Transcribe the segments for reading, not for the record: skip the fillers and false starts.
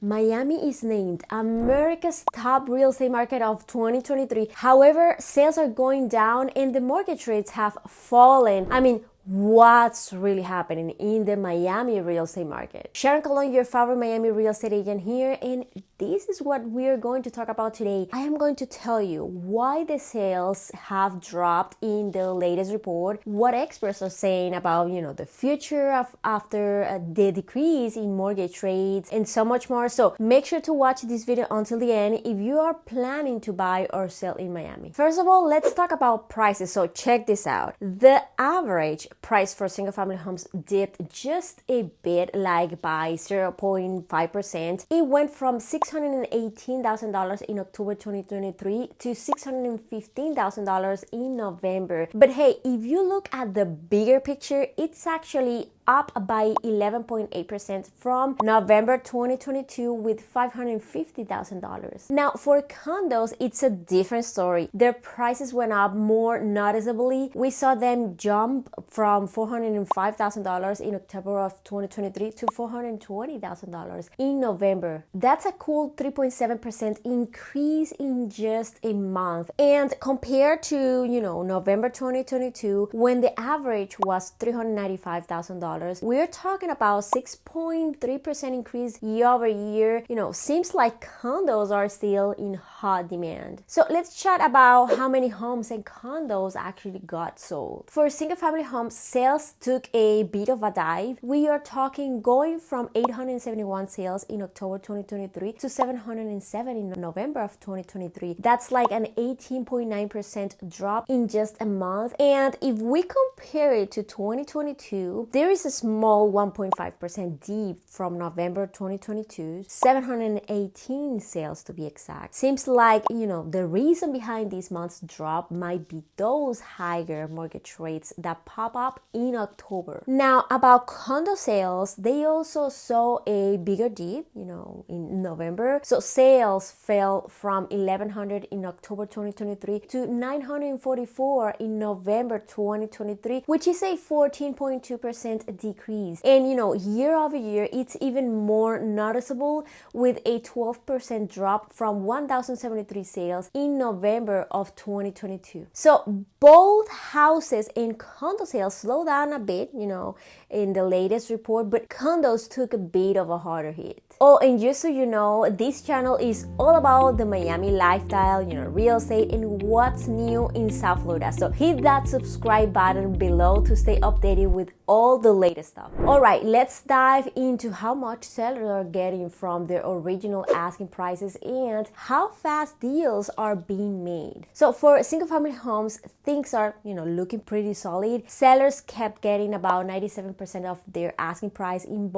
Miami is named America's top real estate market of 2023. However, sales are going down and the mortgage rates have fallen. What's really happening in the Miami real estate market? Sharon, your favorite Miami real estate agent here, and this is what we're going to talk about today. I am going to tell you why the sales have dropped in the latest report, what experts are saying about, the future of after the decrease in mortgage rates, and so much more. So make sure to watch this video until the end if you are planning to buy or sell in Miami. First of all, let's talk about prices. So check this out. The average price for single family homes dipped just a bit, like by 0.5%. It went from $618,000 in October 2023 to $615,000 in November. But hey, if you look at the bigger picture, it's actually up by 11.8% from November 2022 with $550,000. Now, for condos, it's a different story. Their prices went up more noticeably. We saw them jump from $405,000 in October of 2023 to $420,000 in November. That's a cool 3.7% increase in just a month. And compared to, November 2022, when the average was $395,000, we're talking about 6.3% increase year over year. Seems like condos are still in hot demand. So let's chat about how many homes and condos actually got sold. For single family homes, sales took a bit of a dive. We are talking going from 871 sales in October 2023 to 707 in November of 2023. That's like an 18.9% drop in just a month. And if we compare it to 2022, there is a small 1.5% dip from November 2022, 718 sales to be exact. Seems like, the reason behind this month's drop might be those higher mortgage rates that pop up in October. Now, about condo sales, they also saw a bigger dip, in November. So sales fell from 1,100 in October 2023 to 944 in November 2023, which is a 14.2% decrease. And year over year, it's even more noticeable with a 12% drop from 1,073 sales in November of 2022. So both houses and condo sales slowed down a bit, in the latest report, but condos took a bit of a harder hit. Oh, and just so you know, this channel is all about the Miami lifestyle, real estate, and what's new in South Florida. So hit that subscribe button below to stay updated with all the latest stuff. All right, let's dive into how much sellers are getting from their original asking prices and how fast deals are being made. So for single family homes, things are, looking pretty solid. Sellers kept getting about 97% of their asking price in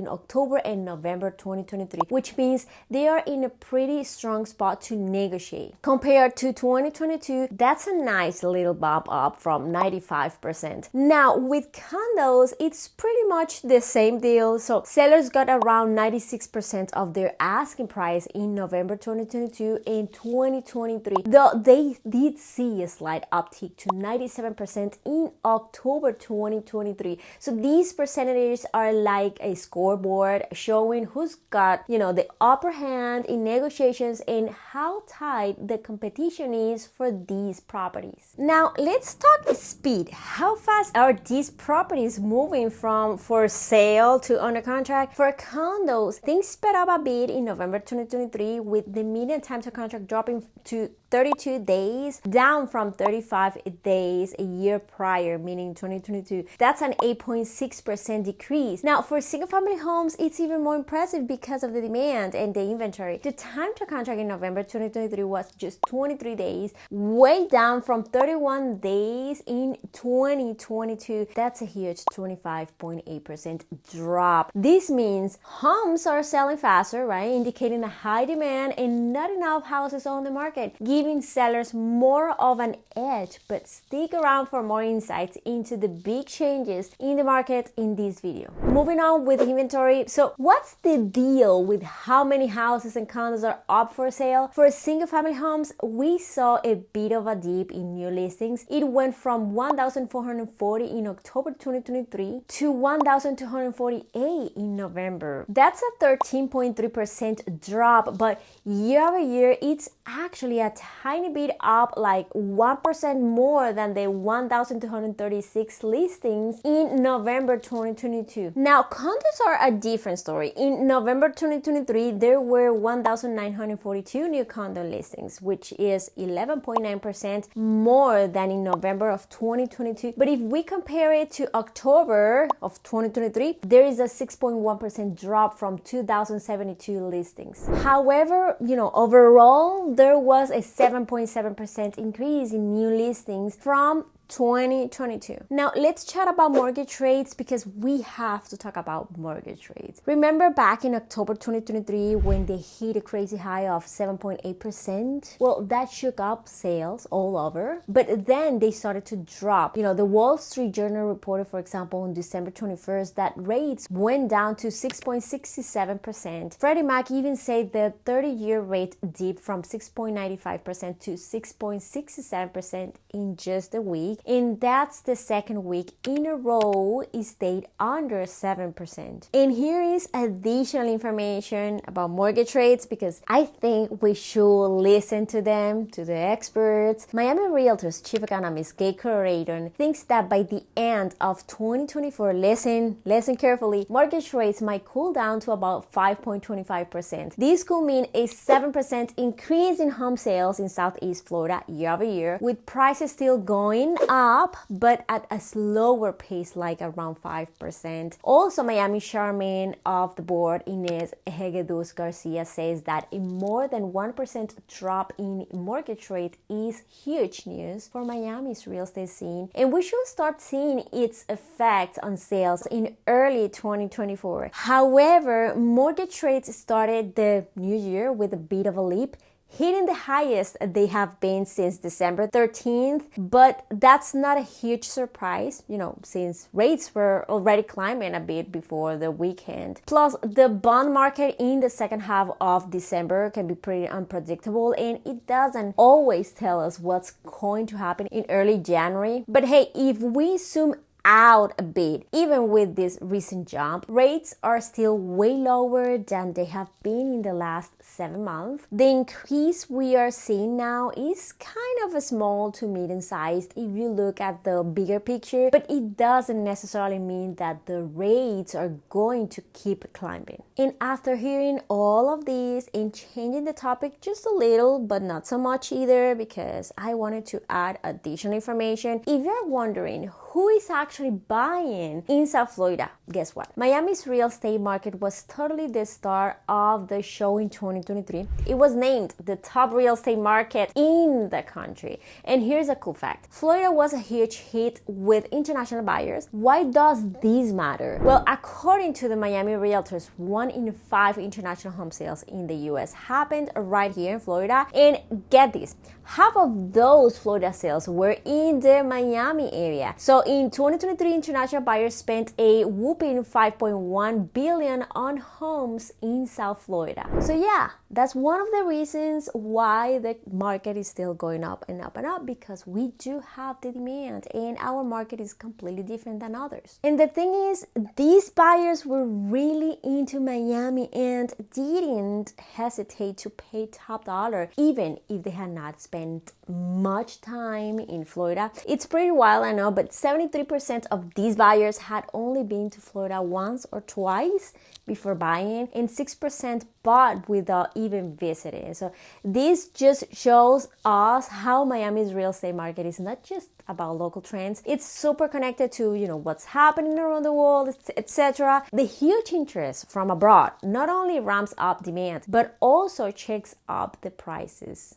October and November 2023, which means they are in a pretty strong spot to negotiate. Compared to 2022, that's a nice little bump up from 95%. Now, with condos, it's pretty much the same deal. So sellers got around 96% of their asking price in November 2022 and 2023, though they did see a slight uptick to 97% in October 2023. So these percentages are like a scoreboard showing who's got, the upper hand in negotiations and how tight the competition is for these properties. Now, let's talk speed. How fast are these properties moving from for sale to under contract? For condos, things sped up a bit in November 2023 with the median time to contract dropping to 32 days, down from 35 days a year prior, meaning 2022. That's an 8.6% decrease. Now, for single family homes, it's even more impressive because of the demand and the inventory. The time to contract in November 2023 was just 23 days, way down from 31 days in 2022. That's a huge 25.8% drop. This means homes are selling faster, right? Indicating a high demand and not enough houses on the market. Give giving sellers more of an edge. But stick around for more insights into the big changes in the market in this video. Moving on with inventory. So what's the deal with how many houses and condos are up for sale? For single family homes, we saw a bit of a dip in new listings. It went from 1,440 in October 2023 to 1,248 in November. That's a 13.3% drop, but year over year, it's actually a tiny bit up, like 1% more than the 1,236 listings in November 2022. Now, condos are a different story. In November 2023, there were 1,942 new condo listings, which is 11.9% more than in November of 2022. But if we compare it to October of 2023, there is a 6.1% drop from 2,072 listings. However, overall, there was a 7.7% increase in new listings from 2022. Now let's chat about mortgage rates, because we have to talk about mortgage rates. Remember back in October 2023 when they hit a crazy high of 7.8%? Well, that shook up sales all over, but then they started to drop. The Wall Street Journal reported, for example, on December 21st that rates went down to 6.67%. Freddie Mac even said the 30-year rate dipped from 6.95% to 6.67% in just a week. And that's the second week in a row it stayed under 7%. And here is additional information about mortgage rates, because I think we should listen to them, to the experts. Miami Realtors chief economist Gabe Corradon thinks that by the end of 2024, listen carefully, mortgage rates might cool down to about 5.25%. This could mean a 7% increase in home sales in Southeast Florida year over year, with prices still going up, but at a slower pace, like around 5%. Also, Miami Chairman of the board, Inez Hegedus Garcia, says that a more than 1% drop in mortgage rate is huge news for Miami's real estate scene, and we should start seeing its effect on sales in early 2024. However, mortgage rates started the new year with a bit of a leap, hitting the highest they have been since December 13th, but that's not a huge surprise, since rates were already climbing a bit before the weekend. Plus, the bond market in the second half of December can be pretty unpredictable, and it doesn't always tell us what's going to happen in early January. But hey, if we zoom out a bit, even with this recent jump, rates are still way lower than they have been in the last 7 months. The increase we are seeing now is kind of a small to medium sized if you look at the bigger picture, but it doesn't necessarily mean that the rates are going to keep climbing. And after hearing all of this and changing the topic just a little, but not so much either, because I wanted to add additional information, if you're wondering who is actually buying in South Florida, guess what? Miami's real estate market was totally the star of the show in 2023. It was named the top real estate market in the country. And here's a cool fact. Florida was a huge hit with international buyers. Why does this matter? Well, according to the Miami Realtors, 1 in 5 international home sales in the US happened right here in Florida. And get this, half of those Florida sales were in the Miami area. So in 2023, international buyers spent a whopping $5.1 billion on homes in South Florida. So yeah, that's one of the reasons why the market is still going up and up and up, because we do have the demand and our market is completely different than others. And the thing is, these buyers were really into Miami and didn't hesitate to pay top dollar, even if they had not spent much time in Florida. It's pretty wild, I know, but 73% of these buyers had only been to Florida once or twice before buying, and 6% bought without even visiting. So this just shows us how Miami's real estate market is not just about local trends. It's super connected to, what's happening around the world, etc. The huge interest from abroad not only ramps up demand, but also checks up the prices.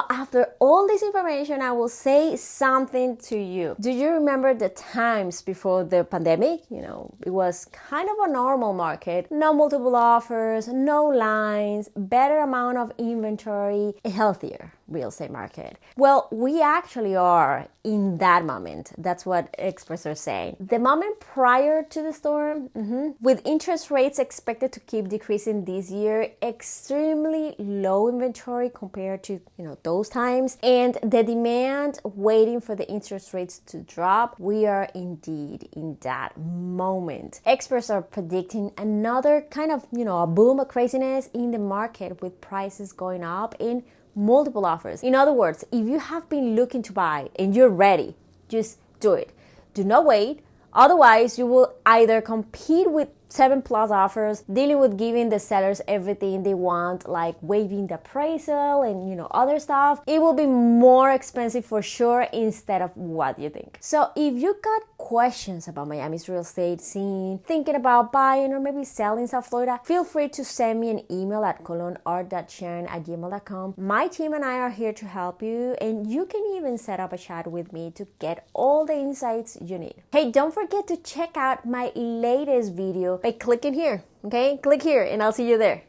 After all this information, I will say something to you. Do you remember the times before the pandemic? It it was kind of a normal market. No multiple offers, no lines, better amount of inventory, a healthier real estate market. Well, we actually are in that moment. That's what experts are saying. The moment prior to the storm, with interest rates expected to keep decreasing this year, extremely low inventory compared to those times, and the demand waiting for the interest rates to drop, we are indeed in that moment. Experts are predicting another kind of a boom of craziness in the market with prices going up in multiple offers. In other words, if you have been looking to buy and you're ready, just do it. Do not wait. Otherwise, you will either compete with 7+ offers, dealing with giving the sellers everything they want, like waiving the appraisal and other stuff. It will be more expensive for sure instead of what you think. So if you got questions about Miami's real estate scene, thinking about buying or maybe selling South Florida, feel free to send me an email at colonart.sharon@gmail.com. My team and I are here to help you, and you can even set up a chat with me to get all the insights you need. Hey, don't forget to check out my latest video by clicking here, okay? Click here and I'll see you there.